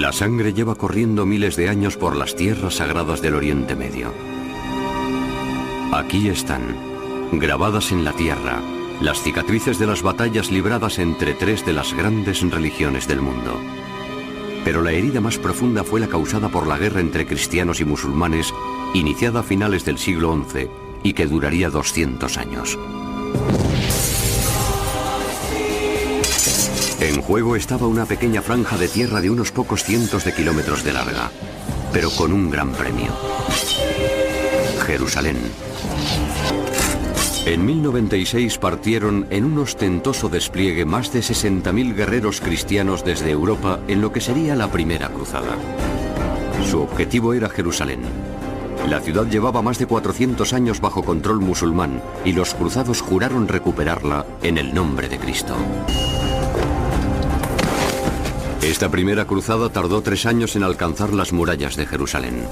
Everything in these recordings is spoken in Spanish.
La sangre lleva corriendo miles de años por las tierras sagradas del Oriente Medio. Aquí están, grabadas en la tierra, las cicatrices de las batallas libradas entre tres de las grandes religiones del mundo. Pero la herida más profunda fue la causada por la guerra entre cristianos y musulmanes, iniciada a finales del siglo XI y que duraría 200 años. En juego estaba una pequeña franja de tierra de unos pocos cientos de kilómetros de larga, pero con un gran premio: Jerusalén. En 1096 partieron en un ostentoso despliegue más de 60.000 guerreros cristianos desde Europa en lo que sería la primera cruzada. Su objetivo era Jerusalén. La ciudad llevaba más de 400 años bajo control musulmán y los cruzados juraron recuperarla en el nombre de Cristo. Esta primera cruzada tardó 3 años en alcanzar las murallas de Jerusalén.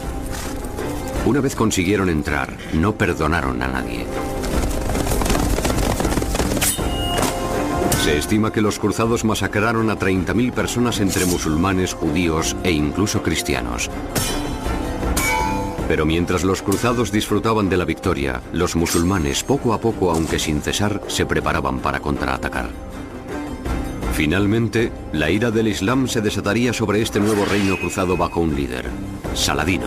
Una vez consiguieron entrar, no perdonaron a nadie. Se estima que los cruzados masacraron a 30.000 personas entre musulmanes, judíos e incluso cristianos. Pero mientras los cruzados disfrutaban de la victoria, los musulmanes, poco a poco, aunque sin cesar, se preparaban para contraatacar. Finalmente, la ira del Islam se desataría sobre este nuevo reino cruzado bajo un líder, Saladino,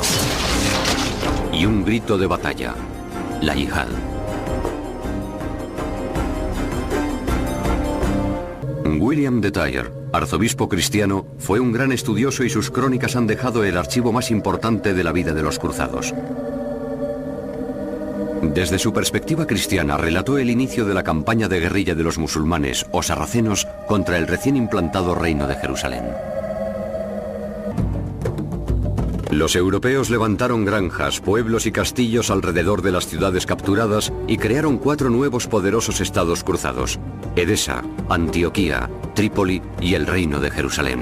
y un grito de batalla: la yihad. William de Tyre, arzobispo cristiano, fue un gran estudioso y sus crónicas han dejado el archivo más importante de la vida de los cruzados. Desde su perspectiva cristiana relató el inicio de la campaña de guerrilla de los musulmanes o sarracenos contra el recién implantado reino de Jerusalén. Los europeos levantaron granjas, pueblos y castillos alrededor de las ciudades capturadas y crearon 4 nuevos poderosos estados cruzados: Edesa, Antioquía, Trípoli y el Reino de Jerusalén.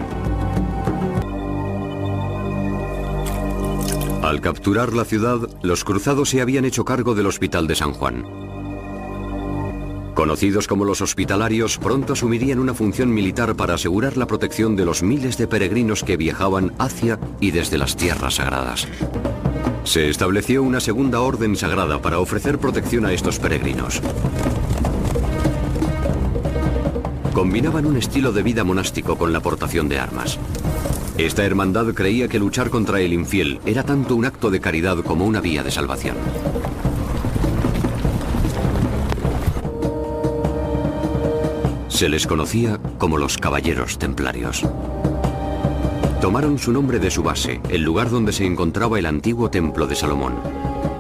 Al capturar la ciudad, los cruzados se habían hecho cargo del Hospital de San Juan. Conocidos como los hospitalarios, pronto asumirían una función militar para asegurar la protección de los miles de peregrinos que viajaban hacia y desde las tierras sagradas. Se estableció una segunda orden sagrada para ofrecer protección a estos peregrinos. Combinaban un estilo de vida monástico con la portación de armas. Esta hermandad creía que luchar contra el infiel era tanto un acto de caridad como una vía de salvación. Se les conocía como los Caballeros Templarios. Tomaron su nombre de su base, el lugar donde se encontraba el antiguo templo de Salomón.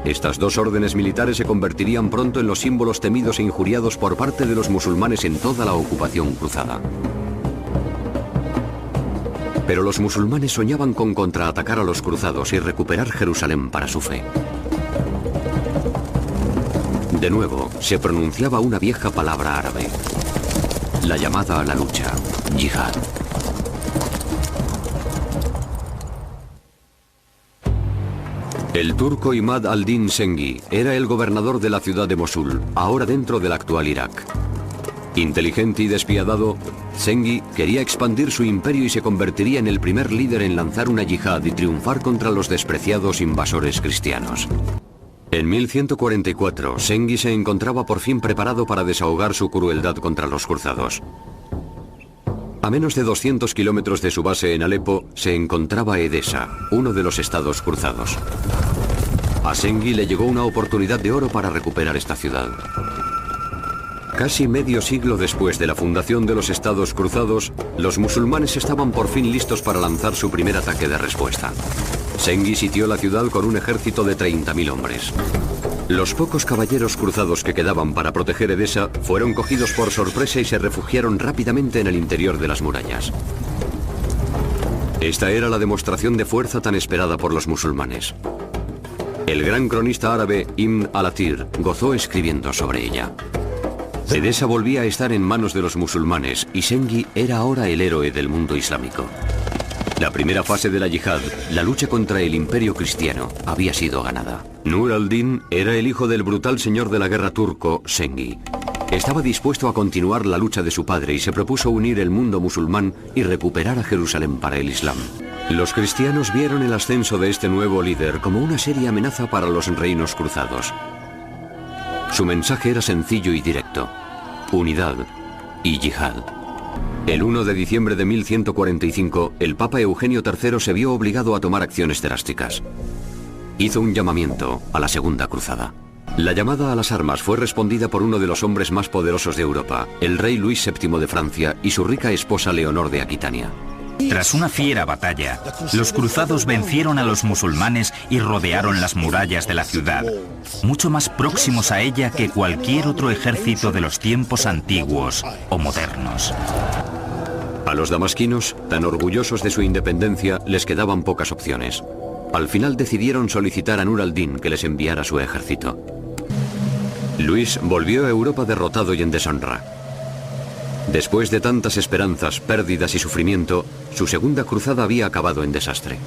Estas 2 órdenes militares se convertirían pronto en los símbolos temidos e injuriados por parte de los musulmanes en toda la ocupación cruzada. Pero los musulmanes soñaban con contraatacar a los cruzados y recuperar Jerusalén para su fe. De nuevo, se pronunciaba una vieja palabra árabe: la llamada a la lucha, yihad. El turco Imad al-Din Zengi era el gobernador de la ciudad de Mosul, ahora dentro del actual Irak. Inteligente y despiadado, Zengi quería expandir su imperio y se convertiría en el primer líder en lanzar una yihad y triunfar contra los despreciados invasores cristianos. En 1144, Zengi se encontraba por fin preparado para desahogar su crueldad contra los cruzados. A menos de 200 kilómetros de su base en Alepo se encontraba Edesa, uno de los estados cruzados. A Zengi le llegó una oportunidad de oro para recuperar esta ciudad. Casi medio siglo después de la fundación de los estados cruzados, los musulmanes estaban por fin listos para lanzar su primer ataque de respuesta. Zengi sitió la ciudad con un ejército de 30.000 hombres. Los pocos caballeros cruzados que quedaban para proteger Edesa fueron cogidos por sorpresa y se refugiaron rápidamente en el interior de las murallas. Esta era la demostración de fuerza tan esperada por los musulmanes. El gran cronista árabe Ibn al-Athir gozó escribiendo sobre ella. Edesa volvía a estar en manos de los musulmanes y Zengi era ahora el héroe del mundo islámico. La primera fase de la yihad, la lucha contra el imperio cristiano, había sido ganada. Nur al-Din era el hijo del brutal señor de la guerra turco, Zengi. Estaba dispuesto a continuar la lucha de su padre y se propuso unir el mundo musulmán y recuperar a Jerusalén para el Islam. Los cristianos vieron el ascenso de este nuevo líder como una seria amenaza para los reinos cruzados. Su mensaje era sencillo y directo: unidad y yihad. El 1 de diciembre de 1145, el Papa Eugenio III se vio obligado a tomar acciones drásticas. Hizo un llamamiento a la Segunda Cruzada. La llamada a las armas fue respondida por uno de los hombres más poderosos de Europa, el rey Luis VII de Francia y su rica esposa Leonor de Aquitania. Tras una fiera batalla, los cruzados vencieron a los musulmanes y rodearon las murallas de la ciudad, mucho más próximos a ella que cualquier otro ejército de los tiempos antiguos o modernos. A los damasquinos, tan orgullosos de su independencia, les quedaban pocas opciones. Al final decidieron solicitar a Nur al-Din que les enviara su ejército. Luis volvió a Europa derrotado y en deshonra. Después de tantas esperanzas, pérdidas y sufrimiento, su segunda cruzada había acabado en desastre.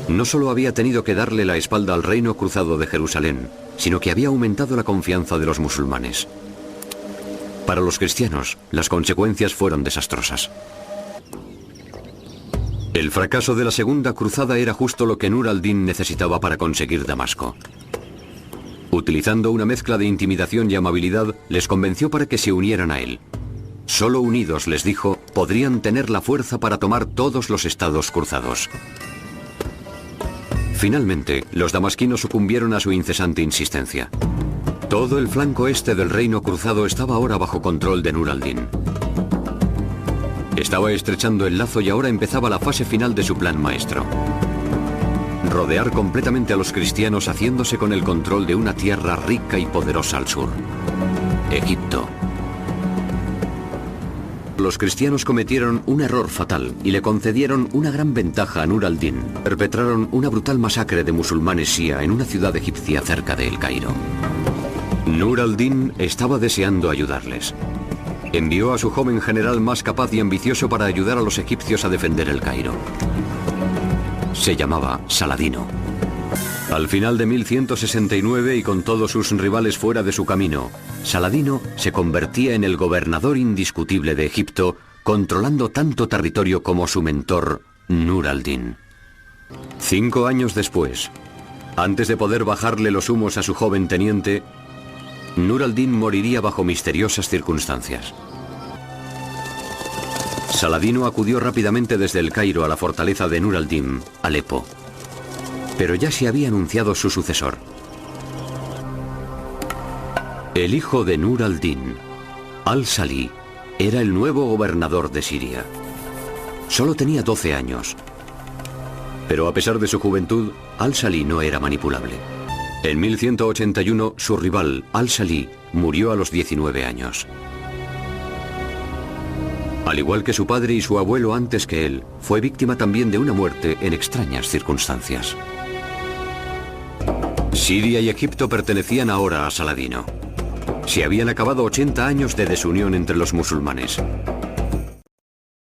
No solo había tenido que darle la espalda al reino cruzado de Jerusalén, sino que había aumentado la confianza de los musulmanes. Para los cristianos, las consecuencias fueron desastrosas. El fracaso de la segunda cruzada era justo lo que Nur al-Din necesitaba para conseguir Damasco. Utilizando una mezcla de intimidación y amabilidad, les convenció para que se unieran a él. Solo unidos, les dijo, podrían tener la fuerza para tomar todos los estados cruzados. Finalmente, los damasquinos sucumbieron a su incesante insistencia. Todo el flanco este del reino cruzado estaba ahora bajo control de Nur al-Din. Estaba estrechando el lazo y ahora empezaba la fase final de su plan maestro: rodear completamente a los cristianos haciéndose con el control de una tierra rica y poderosa al sur: Egipto. Los cristianos cometieron un error fatal y le concedieron una gran ventaja a Nur al-Din. Perpetraron una brutal masacre de musulmanes shia en una ciudad egipcia cerca de El Cairo. Nur al-Din estaba deseando ayudarles. Envió a su joven general más capaz y ambicioso para ayudar a los egipcios a defender El Cairo. Se llamaba Saladino. Al final de 1169 y con todos sus rivales fuera de su camino, Saladino se convertía en el gobernador indiscutible de Egipto, controlando tanto territorio como su mentor, Nur al-Din. 5 años después, antes de poder bajarle los humos a su joven teniente, Nur al-Din moriría bajo misteriosas circunstancias. Saladino acudió rápidamente desde El Cairo a la fortaleza de Nur al-Din, Alepo. Pero ya se había anunciado su sucesor. El hijo de Nur al-Din, al-Salih, era el nuevo gobernador de Siria. Solo tenía 12 años. Pero a pesar de su juventud, al-Salih no era manipulable. En 1181, su rival, al-Salih, murió a los 19 años. Al igual que su padre y su abuelo antes que él, fue víctima también de una muerte en extrañas circunstancias. Siria y Egipto pertenecían ahora a Saladino. Se habían acabado 80 años de desunión entre los musulmanes.